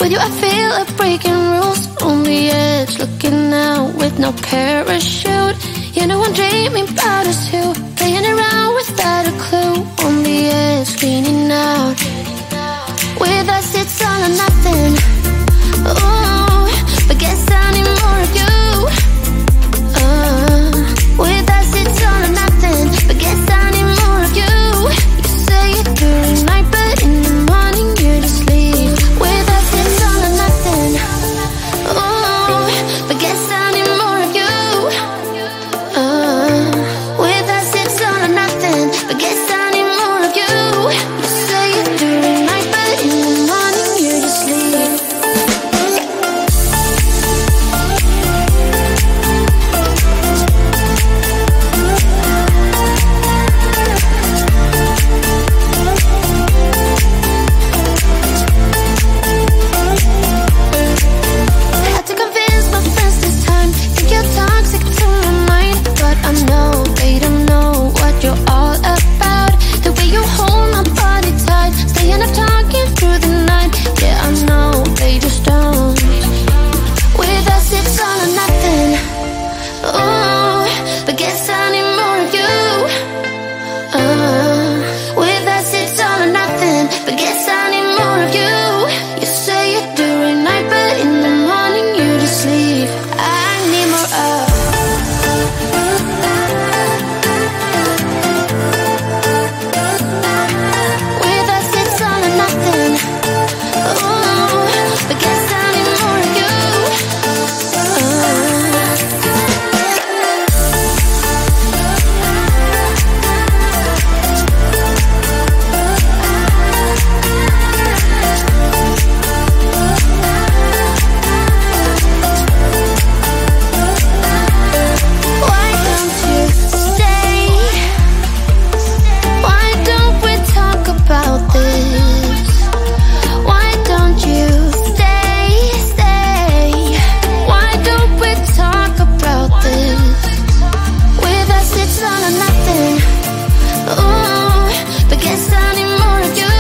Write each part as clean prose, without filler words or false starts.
With you I feel like breaking rules. On the edge, looking out with no parachute. You know I'm dreaming about us two, playing around without a clue. On the edge, leaning out. With us it's all or nothing. Ooh, but guess I need more of you. With us it's all or nothing, but guess I need more of you. You say it during night, but in the morning you just leave. With us it's all or nothing. Ooh, but guess I need more of you. With us it's all or nothing, but guess I need more of you. You say it during night, but in the morning you just leave. Had to convince my friends this time. Think you're toxic to my mind, but I know they don't know what you're all about. The way you hold my body tight, staying up talking through the night. Yeah, I know they just don't. With us it's all or nothing. Ooh, but guess I need more of you. With us it's all or nothing, but guess I need more of you. You say it during night, but in the morning you just leave. I need more of. With us it's all or nothing. Ooh, but guess I need more of you. Why don't you stay? Why don't we talk about this? Why don't you stay? Why don't we talk about this? With us it's all or nothing. Ooh, but guess I need more of you.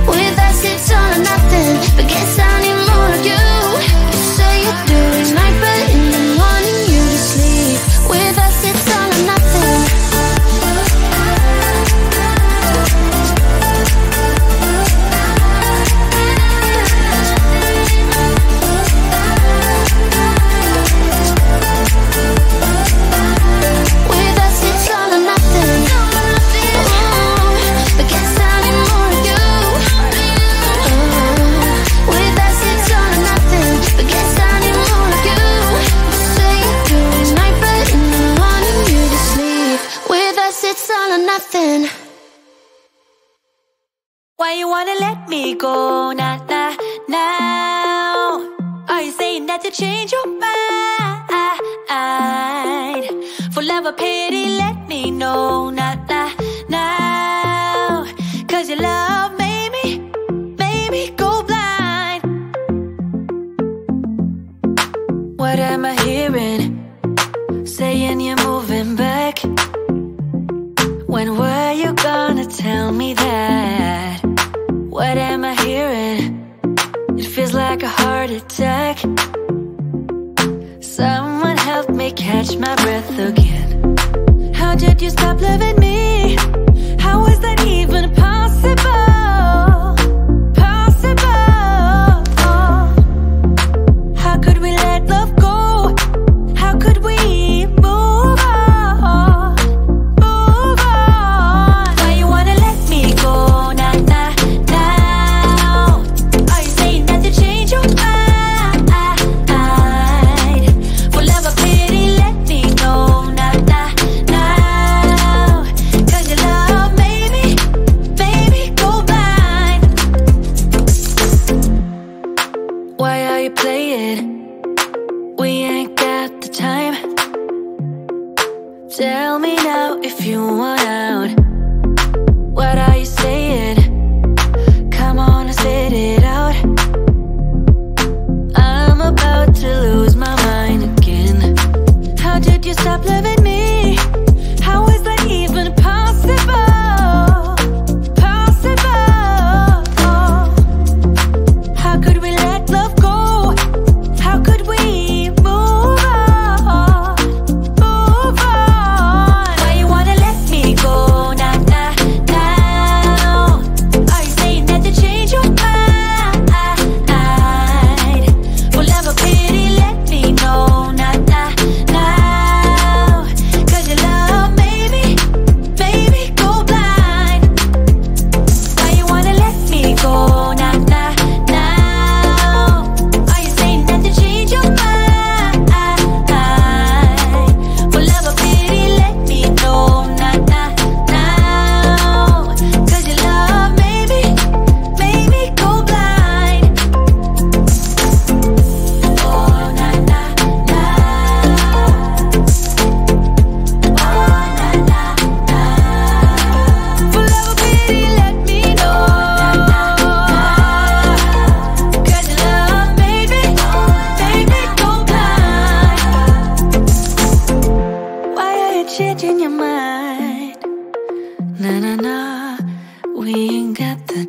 With us it's all or nothing, but guess I need more of you. You say it during night, but in the morning you just leave. With us it's all or nothing. With us it's all or nothing. Ooh, but guess I need more of you. With us it's all or nothing, but guess I need more of you. You say it during night, but in the morning you just leave. With us it's all or nothing. Why you wanna let me go now? Are you saying that you change your mind? For love or pity, let me know now. Cause your love made me go blind. What am I hearing? Saying you're moving back. When were you gonna tell me that? What am I hearing? It feels like a heart attack. Someone help me catch my breath again. How did you stop loving me? How is that even possible? How could we let love go? How could we move on? Why you wanna let me go now? Are you saying that you change your mind? For love or pity, let me know now. Cause your love made me go blind. Why are you playing? We ain't got the time. Tell me now if you want out. What are you saying? Come on and spit it out. I'm about to lose my mind again. How did you stop loving me? How is that even possible?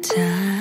time.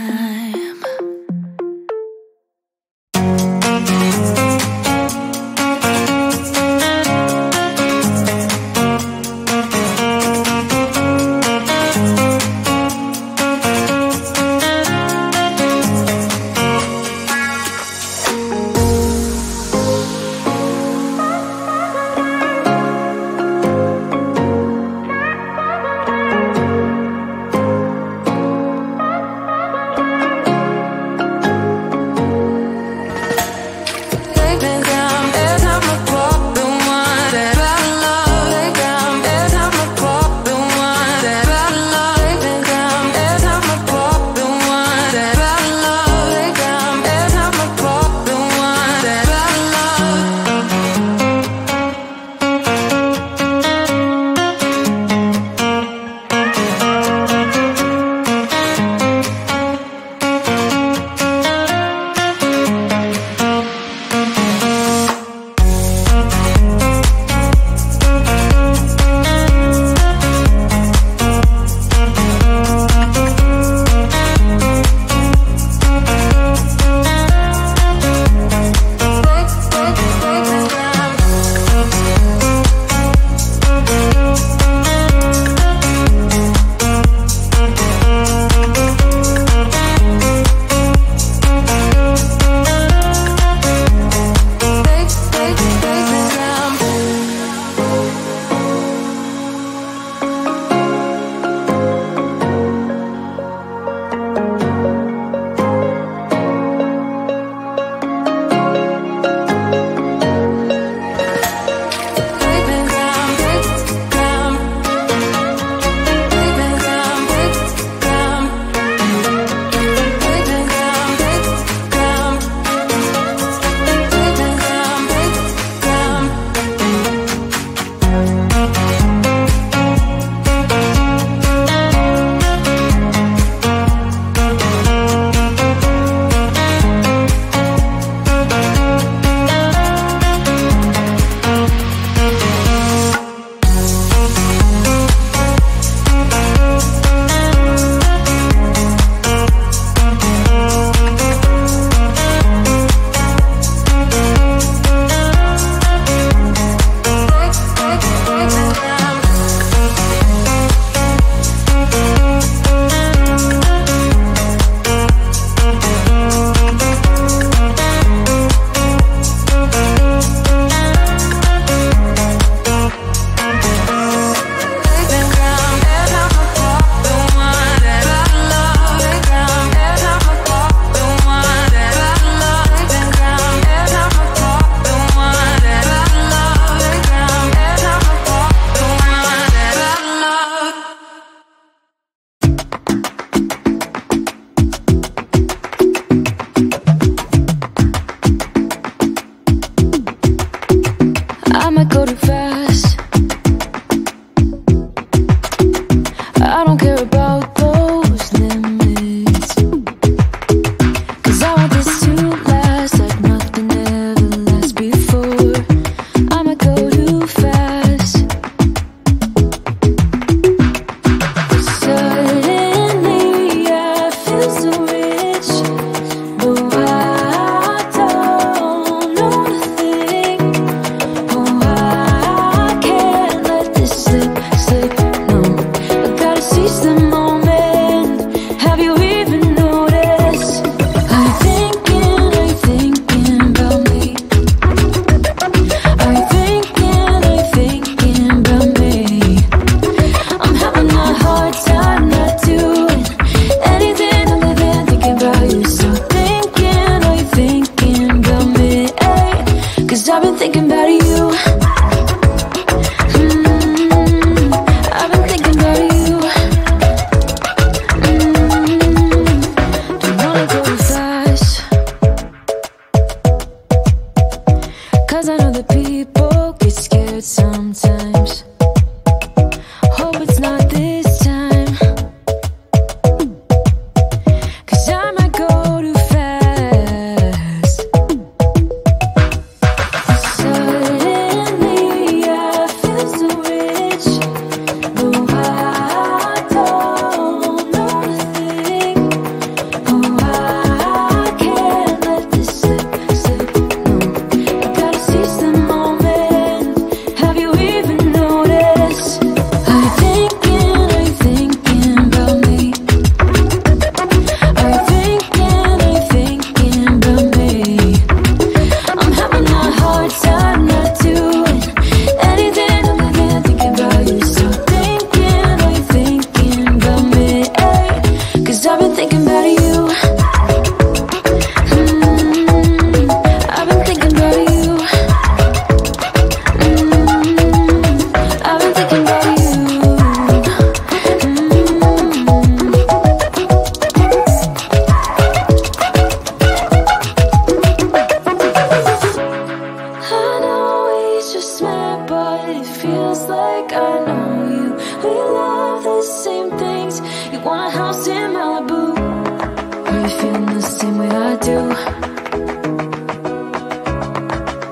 feeling the same way I do?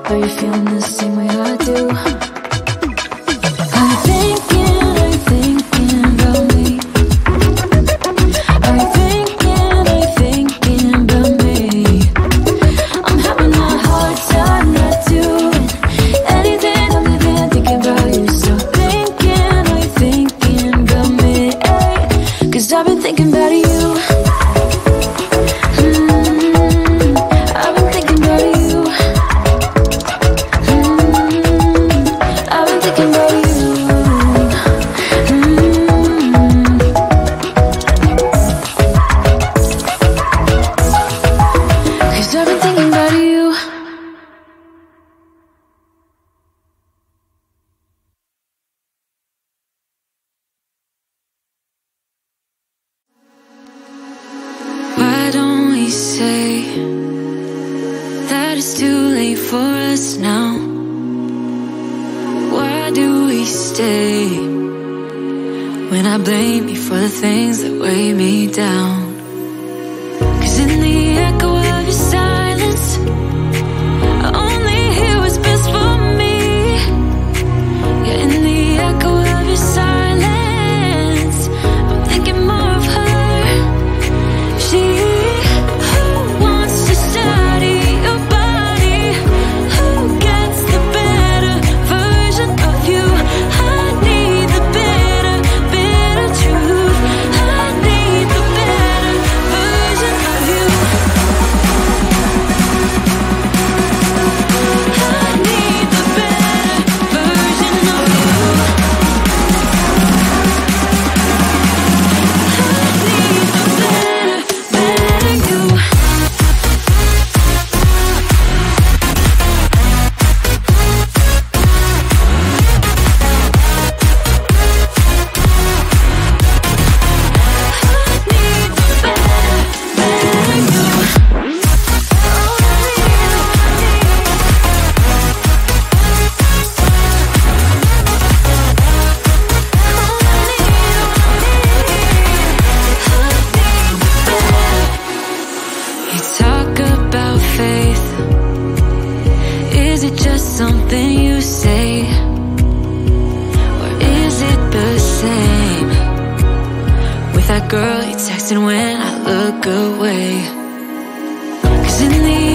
Are you feeling the same way I do? Are you thinking about me? Are you thinking about me? I'm having a hard time not doing anything other than thinking about you. So are you thinking about me? 'Cause I've been thinking about you. I've been thinking about you. I've been thinking about you. Cause I've been thinking about you. Why don't we say that it's too late for us now? Why do we stay when I blame you for the things that weigh me down? 'Cause in the echo of your silence, I only hear what's best for me. Yeah, in the echo of your silence, I'm thinking more of her. She who wants to study your body, who gets the better version of you. I need the better truth. I need the better version of you. I need the better version of you. I need the better you. You talk about faith. Is it just something you say? Or is it the same with that girl you texting when I look away? 'Cause in the